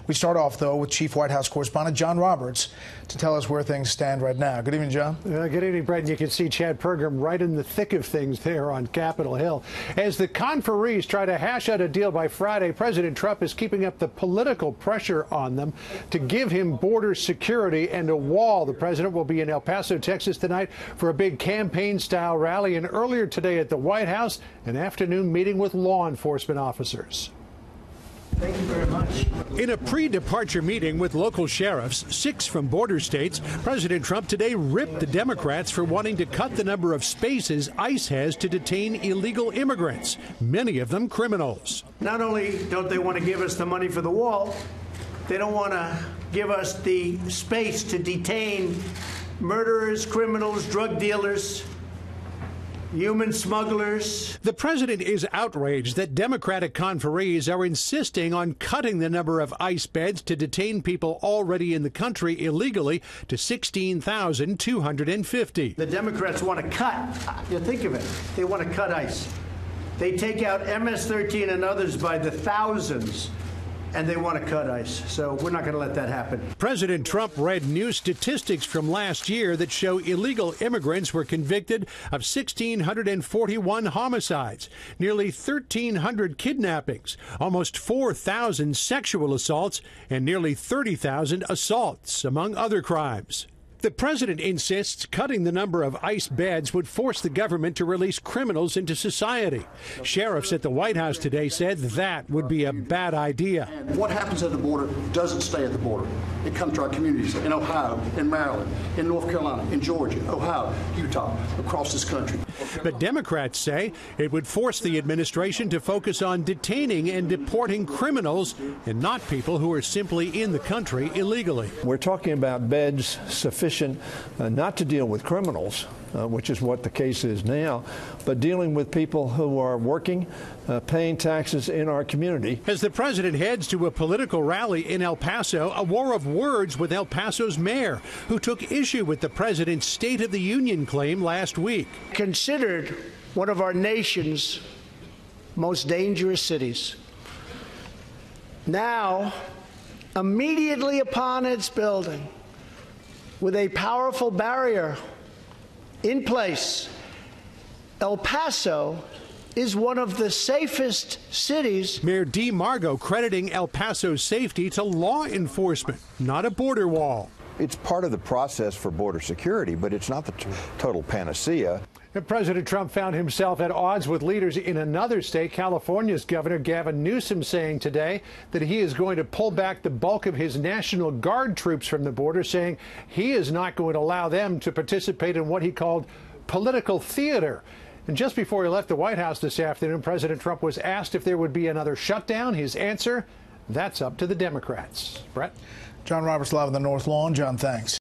We start off, though, with Chief White House Correspondent John Roberts to tell us where things stand right now. Good evening, John. Good evening, Brett. And you can see Chad Pergram right in the thick of things there on Capitol Hill. As the conferees try to hash out a deal by Friday, President Trump is keeping up the political pressure on them to give him border security and a wall. The president will be in El Paso, Texas tonight for a big campaign-style rally, and earlier today at the White House, an afternoon meeting with law enforcement officers. Thank you very much. In a pre-departure meeting with local sheriffs, 6 from border states, President Trump today ripped the Democrats for wanting to cut the number of spaces ICE has to detain illegal immigrants, many of them criminals. Not only don't they want to give us the money for the wall, they don't want to give us the space to detain murderers, criminals, drug dealers, human smugglers. The president is outraged that Democratic conferees are insisting on cutting the number of ICE beds to detain people already in the country illegally to 16,250. The Democrats want to cut. You think of it. They want to cut ICE. They take out MS-13 and others by the thousands, and they want to cut ICE. So we're not going to let that happen. President Trump read new statistics from last year that show illegal immigrants were convicted of 1,641 homicides, nearly 1,300 kidnappings, almost 4,000 sexual assaults, and nearly 30,000 assaults, among other crimes. The president insists cutting the number of ICE beds would force the government to release criminals into society. Sheriffs at the White House today said that would be a bad idea. What happens at the border doesn't stay at the border. It comes to our communities in Ohio, in Maryland, in North Carolina, in Georgia, Ohio, Utah, across this country. But Democrats say it would force the administration to focus on detaining and deporting criminals and not people who are simply in the country illegally. We're talking about beds sufficient not to deal with criminals, which is what the case is now, but dealing with people who are working, paying taxes in our community. As the president heads to a political rally in El Paso, a war of words with El Paso's mayor, who took issue with the president's State of the Union claim last week. Considered one of our nation's most dangerous cities. Now, immediately upon its building, with a powerful barrier in place, El Paso is one of the safest cities. Mayor DeMargo crediting El Paso's safety to law enforcement, not a border wall. It's part of the process for border security, but it's not the total panacea. And President Trump found himself at odds with leaders in another state. California's Governor Gavin Newsom saying today that he is going to pull back the bulk of his National Guard troops from the border, saying he is not going to allow them to participate in what he called political theater. And just before he left the White House this afternoon, President Trump was asked if there would be another shutdown. His answer, that's up to the Democrats. Brett? John Roberts live on the North Lawn. John, thanks.